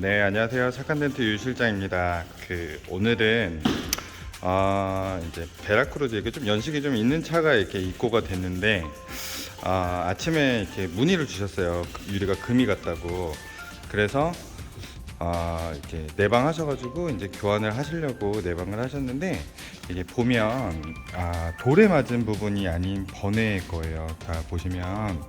네, 안녕하세요. 착한덴트 유 실장입니다. 오늘은 이제 베라크루즈 이게 좀 연식이 좀 있는 차가 이렇게 입고가 됐는데 아침에 이렇게 문의를 주셨어요. 유리가 금이 같다고. 그래서 이렇게 내방하셔가지고 이제 교환을 하시려고 내방을 하셨는데, 이게 보면 돌에 맞은 부분이 아닌 번외일 거예요. 다 보시면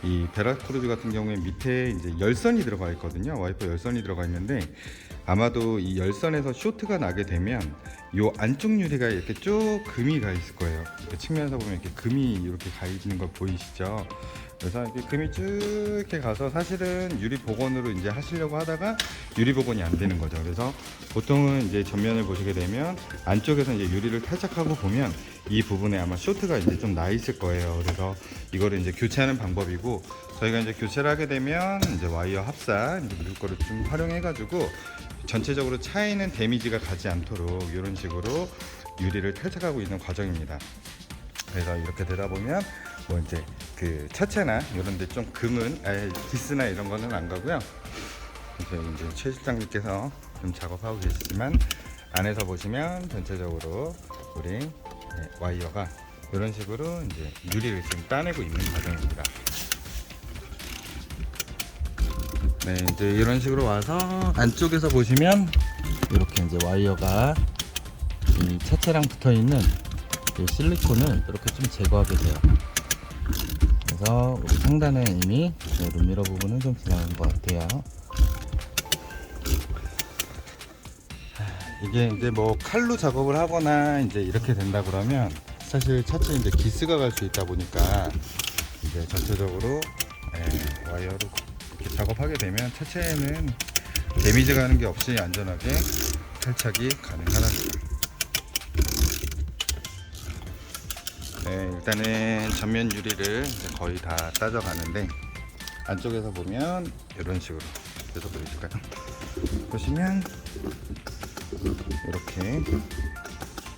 이 베라크루즈 같은 경우에 밑에 이제 열선이 들어가 있거든요. 와이퍼 열선이 들어가 있는데, 아마도 이 열선에서 쇼트가 나게 되면 요 안쪽 유리가 이렇게 쭉 금이 가 있을 거예요. 이렇게 측면에서 보면 이렇게 금이 이렇게 가 있는 거 보이시죠? 그래서 이렇게 금이 쭉 이렇게 가서 사실은 유리 복원으로 이제 하시려고 하다가 유리 복원이 안 되는 거죠. 그래서 보통은 이제 전면을 보시게 되면 안쪽에서 이제 유리를 탈착하고 보면 이 부분에 아마 쇼트가 이제 좀 나 있을 거예요. 그래서 이거를 이제 교체하는 방법이고, 저희가 이제 교체를 하게 되면 이제 와이어 합사 이제 이런 거를 좀 활용해 가지고 전체적으로 차에는 데미지가 가지 않도록 이런 식으로 유리를 탈착하고 있는 과정입니다. 그래서 이렇게 되다 보면 뭐 이제 그 차체나 이런 데 좀 금은 기스나 이런 거는 안 가고요. 이제 최 실장님께서 좀 작업하고 계시지만, 안에서 보시면 전체적으로 우리 와이어가 이런 식으로 이제 유리를 지금 따내고 있는 과정입니다. 네, 이제 이런 식으로 와서 안쪽에서 보시면 이렇게 이제 와이어가 이 차체랑 붙어 있는 이 실리콘을 이렇게 좀 제거하게 돼요. 그래서 우리 상단에 이미 룸미러 부분은 좀 지나간 것 같아요. 이게 이제 뭐 칼로 작업을 하거나 이제 이렇게 된다 그러면 사실 차체 이제 기스가 갈 수 있다 보니까 이제 전체적으로 와이어로 이렇게 작업하게 되면 차체에는 데미지 가는 게 없이 안전하게 탈착이 가능하답니다. 네, 일단은 전면 유리를 이제 거의 다 따져가는데, 안쪽에서 보면 이런 식으로 계속 보여줄까요? 보시면 이렇게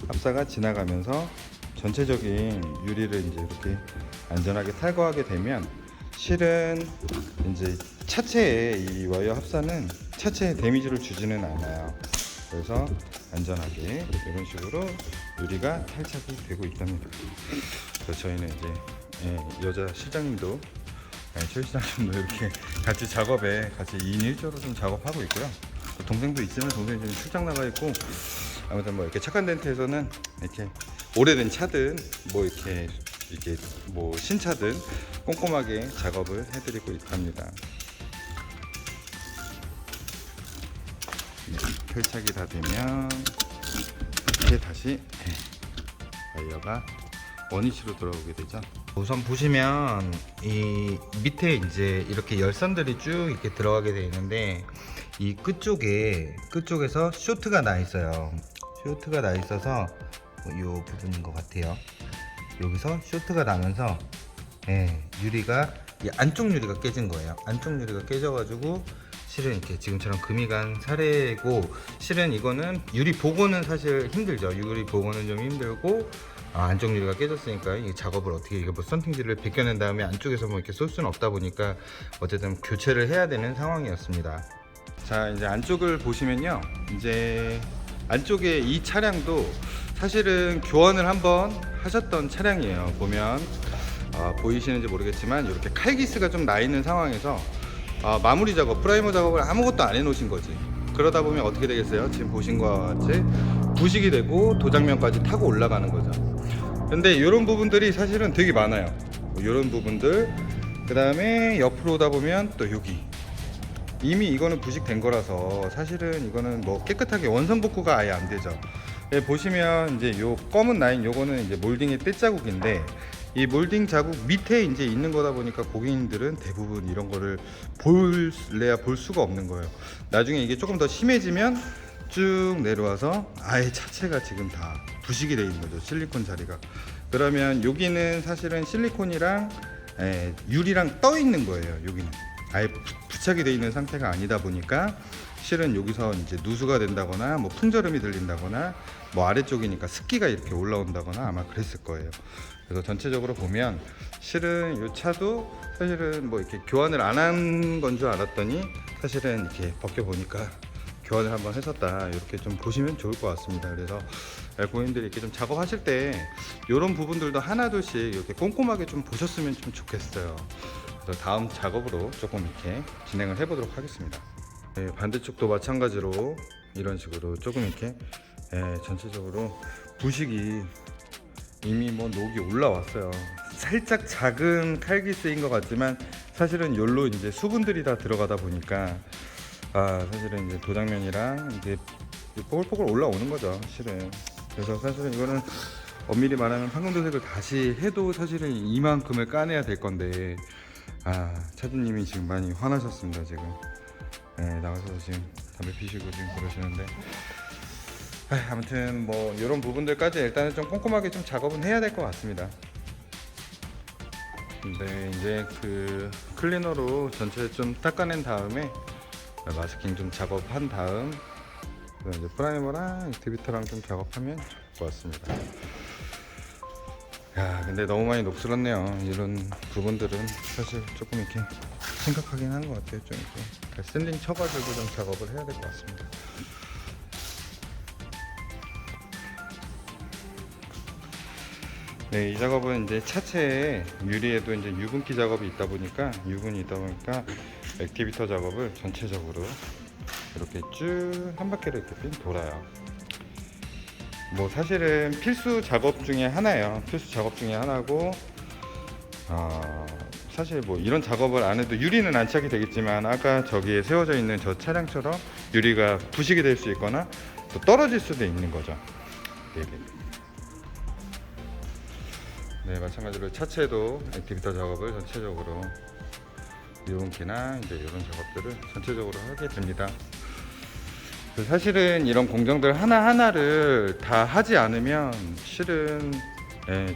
합사가 지나가면서 전체적인 유리를 이제 이렇게 안전하게 탈거하게 되면, 실은 이제 차체에 이 와이어 합사는 차체에 데미지를 주지는 않아요. 그래서 안전하게 이런 식으로 유리가 탈착이 되고 있답니다. 그래서 저희는 이제 여자 실장님도 최 실장님도 이렇게 같이 작업에 같이 2인 1조로 좀 작업하고 있고요. 동생도 있지만 동생이 지금 출장 나가 있고, 아무튼 뭐 이렇게 착한 덴트에서는 이렇게 오래된 차든 뭐 이렇게 뭐 신차든 꼼꼼하게 작업을 해드리고 있답니다. 탈착이 다 되면 이렇게 다시 와이어가 원위치로 돌아오게 되죠. 우선 보시면 이 밑에 이제 이렇게 열선들이 쭉 이렇게 들어가게 되어 있는데, 이 끝쪽에서 쇼트가 나 있어요. 쇼트가 나 있어서 이 부분인 것 같아요. 여기서 쇼트가 나면서 유리가 이 안쪽 유리가 깨진 거예요. 안쪽 유리가 깨져가지고 실은 이렇게 지금처럼 금이 간 사례고, 실은 이거는 유리 복원은 사실 힘들죠. 유리 복원은 좀 힘들고, 안쪽 유리가 깨졌으니까 이 작업을 어떻게, 이거 뭐 썬팅지를 벗겨낸 다음에 안쪽에서 뭐 이렇게 쏠 수는 없다 보니까 어쨌든 교체를 해야 되는 상황이었습니다. 자, 이제 안쪽을 보시면요, 이제 안쪽에 이 차량도 사실은 교환을 한번 하셨던 차량이에요. 보면 보이시는지 모르겠지만 이렇게 칼기스가 좀 나 있는 상황에서 마무리 작업, 프라이머 작업을 아무것도 안 해놓으신 거지. 그러다 보면 어떻게 되겠어요? 지금 보신 것과 같이 부식이 되고 도장면까지 타고 올라가는 거죠. 근데 이런 부분들이 사실은 되게 많아요. 이런 부분들, 그 다음에 옆으로 오다 보면 또 여기 이미 이거는 부식된 거라서 사실은 이거는 뭐 깨끗하게 원상 복구가 아예 안 되죠. 보시면 이제 요 검은 라인 요거는 이제 몰딩의 때 자국인데, 이 몰딩 자국 밑에 이제 있는 거다 보니까 고객님들은 대부분 이런 거를 볼래야 볼 수가 없는 거예요. 나중에 이게 조금 더 심해지면 쭉 내려와서 아예 차체가 지금 다 부식이 돼 있는 거죠. 실리콘 자리가. 그러면 여기는 사실은 실리콘이랑 유리랑 떠 있는 거예요. 여기는 아예 부착이 돼 있는 상태가 아니다 보니까 실은 여기서 이제 누수가 된다거나 뭐 풍절음이 들린다거나 뭐 아래쪽이니까 습기가 이렇게 올라온다거나 아마 그랬을 거예요. 그래서 전체적으로 보면 실은 이 차도 사실은 뭐 이렇게 교환을 안 한 건 줄 알았더니 사실은 이렇게 벗겨 보니까 교환을 한번 했었다, 이렇게 좀 보시면 좋을 것 같습니다. 그래서 고객님들이 이렇게 좀 작업하실 때 이런 부분들도 하나둘씩 이렇게 꼼꼼하게 좀 보셨으면 좀 좋겠어요. 그래서 다음 작업으로 조금 이렇게 진행을 해보도록 하겠습니다. 네, 반대쪽도 마찬가지로 이런 식으로 조금 이렇게 전체적으로 부식이 이미 뭐 녹이 올라왔어요. 살짝 작은 칼기스인 것 같지만 사실은 요로 이제 수분들이 다 들어가다 보니까 사실은 이제 도장면이랑 이제 뽀글뽀글 올라오는 거죠, 실은. 그래서 사실은 이거는 엄밀히 말하면 황금도색을 다시 해도 사실은 이만큼을 까내야 될 건데, 차주님이 지금 많이 화나셨습니다. 지금 나가서 지금 담배 피시고 지금 그러시는데, 아무튼 뭐 이런 부분들까지 일단은 좀 꼼꼼하게 좀 작업은 해야 될 것 같습니다. 근데 이제 그 클리너로 전체 좀 닦아낸 다음에 마스킹 좀 작업한 다음 이제 프라이머랑 액티비터랑 좀 작업하면 좋을 것 같습니다. 근데 너무 많이 녹슬었네요. 이런 부분들은 사실 조금 이렇게 심각하긴 한 것 같아요. 좀 이렇게 샌딩 쳐가지고 좀 작업을 해야 될 것 같습니다. 네, 이 작업은 이제 차체에 유리에도 이제 유분기 작업이 있다 보니까 액티비터 작업을 전체적으로 이렇게 쭉 한 바퀴를 이렇게 삥 돌아요. 뭐 사실은 필수 작업 중에 하나예요. 필수 작업 중에 하나고, 사실 뭐 이런 작업을 안 해도 유리는 안착이 되겠지만 아까 저기에 세워져 있는 저 차량처럼 유리가 부식이 될 수 있거나 또 떨어질 수도 있는 거죠. 네, 마찬가지로 차체도 액티비터 작업을 전체적으로 유분기나 이제 이런 작업들을 전체적으로 하게 됩니다. 사실은 이런 공정들 하나하나를 다 하지 않으면 실은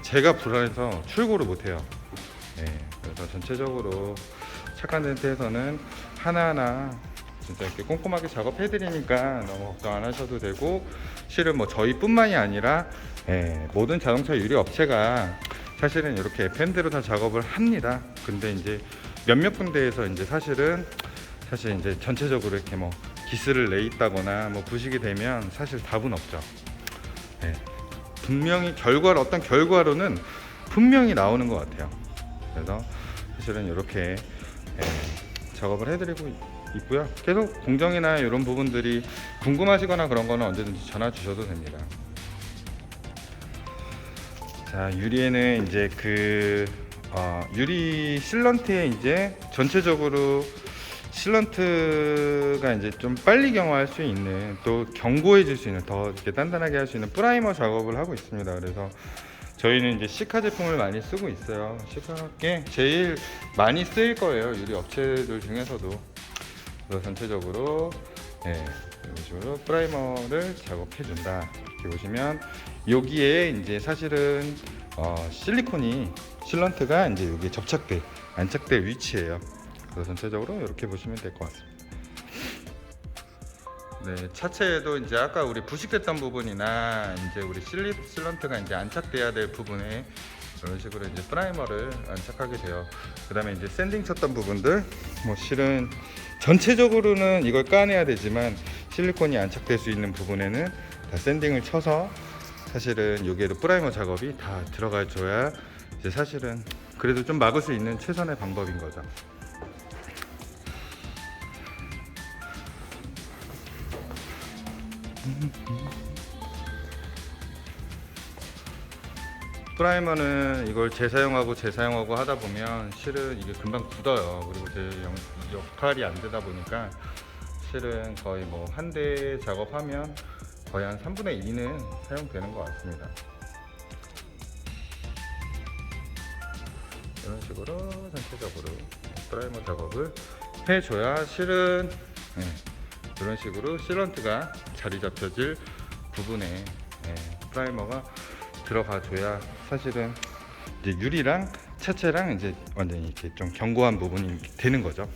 제가 불안해서 출고를 못해요. 그래서 전체적으로 착한 덴트에서는 하나하나 진짜 이렇게 꼼꼼하게 작업해드리니까 너무 걱정 안 하셔도 되고, 실은 뭐 저희뿐만이 아니라 모든 자동차 유리 업체가 사실은 이렇게 펜대로 다 작업을 합니다. 근데 이제 몇몇 군데에서 이제 사실 이제 전체적으로 이렇게 뭐 기스를 내 있다거나 뭐 부식이 되면 사실 답은 없죠. 분명히 어떤 결과로는 분명히 나오는 것 같아요. 그래서 사실은 이렇게 작업을 해드리고 있고요. 계속 공정이나 이런 부분들이 궁금하시거나 그런 거는 언제든지 전화 주셔도 됩니다. 자, 유리에는 이제 유리 실런트에 이제 전체적으로 실런트가 이제 좀 빨리 경화할 수 있는, 또 견고해 질 수 있는, 더 이렇게 단단하게 할 수 있는 프라이머 작업을 하고 있습니다. 그래서 저희는 이제 시카 제품을 많이 쓰고 있어요. 시카게 제일 많이 쓰일 거예요, 유리 업체들 중에서도. 그래서 전체적으로 이런 식으로 프라이머를 작업해 준다. 이렇게 보시면 여기에 이제 사실은 실런트가 이제 여기 안착될 위치예요. 그래서 전체적으로 이렇게 보시면 될 것 같습니다. 네, 차체에도 이제 아까 우리 부식됐던 부분이나 이제 우리 실런트가 이제 안착돼야 될 부분에 이런 식으로 이제 프라이머를 안착하게 돼요. 그다음에 이제 샌딩 쳤던 부분들, 뭐 실은 전체적으로는 이걸 까내야 되지만 실리콘이 안착될 수 있는 부분에는 다 샌딩을 쳐서 사실은 여기에도 프라이머 작업이 다 들어가 줘야 이제 사실은 그래도 좀 막을 수 있는 최선의 방법인 거죠. 프라이머는 이걸 재사용하고 하다 보면 실은 이게 금방 굳어요. 그리고 제 역할이 안 되다 보니까 실은 거의 뭐 한 대 작업하면 거의 한 3분의 2는 사용되는 것 같습니다. 이런 식으로 전체적으로 프라이머 작업을 해줘야 실은 이런 식으로 실런트가 자리 잡혀질 부분에 프라이머가 들어가줘야 사실은 이제 유리랑 차체랑 이제 완전히 이렇게 좀 견고한 부분이 되는 거죠.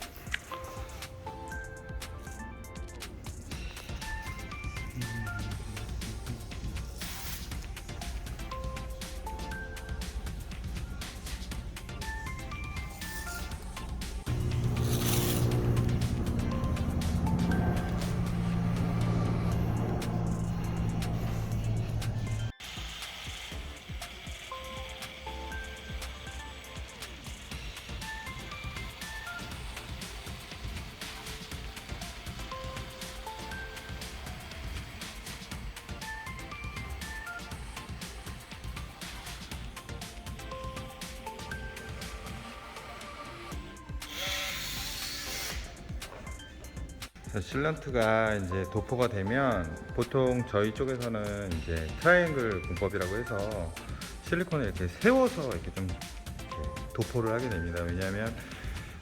실런트가 이제 도포가 되면 보통 저희 쪽에서는 이제 트라이앵글 공법이라고 해서 실리콘을 이렇게 세워서 이렇게 좀 이렇게 도포를 하게 됩니다. 왜냐하면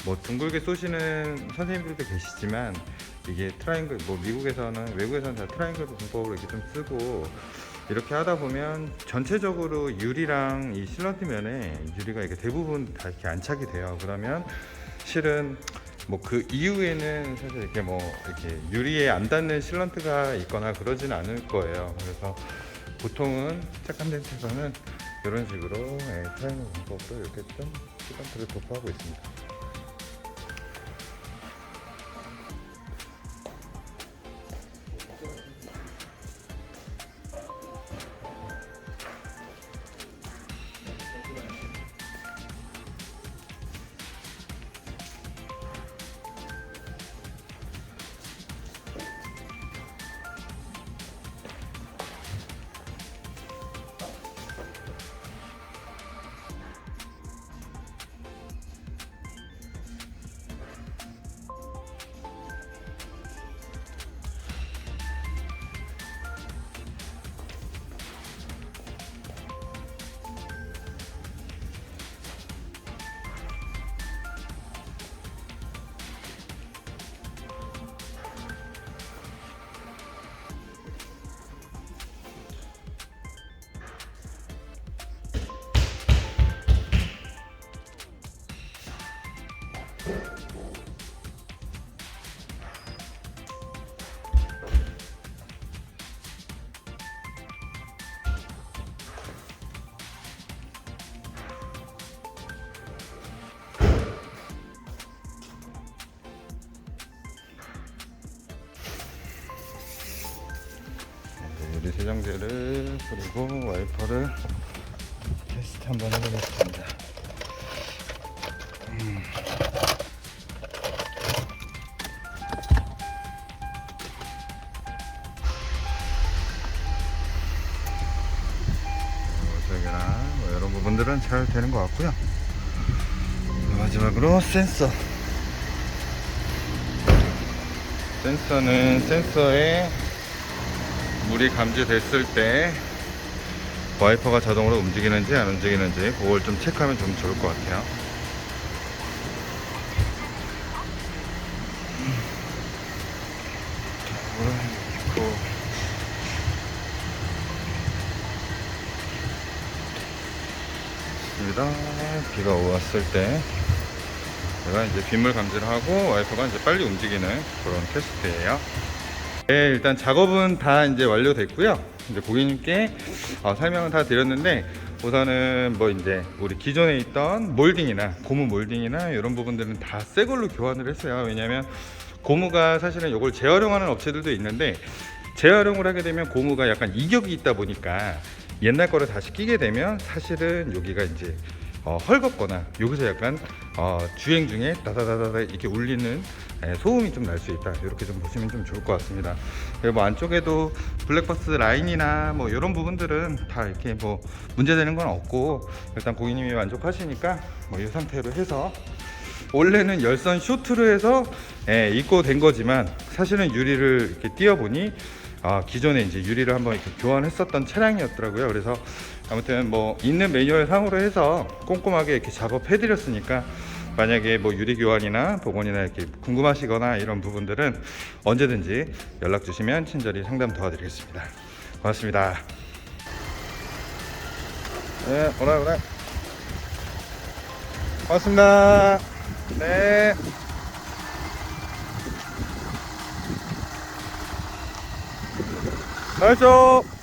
뭐 둥글게 쏘시는 선생님들도 계시지만 이게 트라이앵글, 뭐 미국에서는, 외국에서는 다 트라이앵글 공법으로 이렇게 좀 쓰고 이렇게 하다 보면 전체적으로 유리랑 이 실런트 면에 유리가 이렇게 대부분 다 이렇게 안착이 돼요. 그러면 실은 뭐 그 이후에는 사실 이렇게 뭐 이렇게 유리에 안 닿는 실런트가 있거나 그러진 않을 거예요. 그래서 보통은 착한 덴트에서는 이런 식으로 트라이앵글 공법으로 이렇게 좀 실런트를 도포하고 있습니다. 유리 세정제를 그리고 와이퍼를 테스트 한번 해보겠습니다. 저기랑 뭐 이런 부분들은 잘 되는 것 같고요. 마지막으로 센서는 센서에 물이 감지됐을 때 와이퍼가 자동으로 움직이는지 안 움직이는지 그걸 좀 체크하면 좀 좋을 것 같아요. 비가 왔을 때 제가 이제 빗물 감지를 하고 와이퍼가 이제 빨리 움직이는 그런 테스트예요. 네, 일단 작업은 다 이제 완료됐고요. 이제 고객님께 설명은 다 드렸는데 우선은 뭐 이제 우리 기존에 있던 몰딩이나 고무 몰딩이나 이런 부분들은 다 새 걸로 교환을 했어요. 왜냐면 고무가 사실은 이걸 재활용하는 업체들도 있는데 재활용을 하게 되면 고무가 약간 이격이 있다 보니까 옛날 거를 다시 끼게 되면 사실은 여기가 이제 헐겁거나 여기서 약간 주행 중에 다다다다다 이렇게 울리는 소음이 좀 날 수 있다. 이렇게 좀 보시면 좀 좋을 것 같습니다. 그리고 뭐 안쪽에도 블랙박스 라인이나 뭐 이런 부분들은 다 이렇게 뭐 문제되는 건 없고 일단 고객님이 만족하시니까 뭐 이 상태로 해서 원래는 열선 쇼트로 해서 입고된 거지만 사실은 유리를 이렇게 띄어보니 기존에 이제 유리를 한번 이렇게 교환했었던 차량이었더라고요. 그래서 아무튼 뭐 있는 매뉴얼 상으로 해서 꼼꼼하게 이렇게 작업해 드렸으니까 만약에 뭐 유리 교환이나 복원이나 이렇게 궁금하시거나 이런 부분들은 언제든지 연락 주시면 친절히 상담 도와드리겠습니다. 고맙습니다. 네, 오라. 고맙습니다. 네. 잘했죠?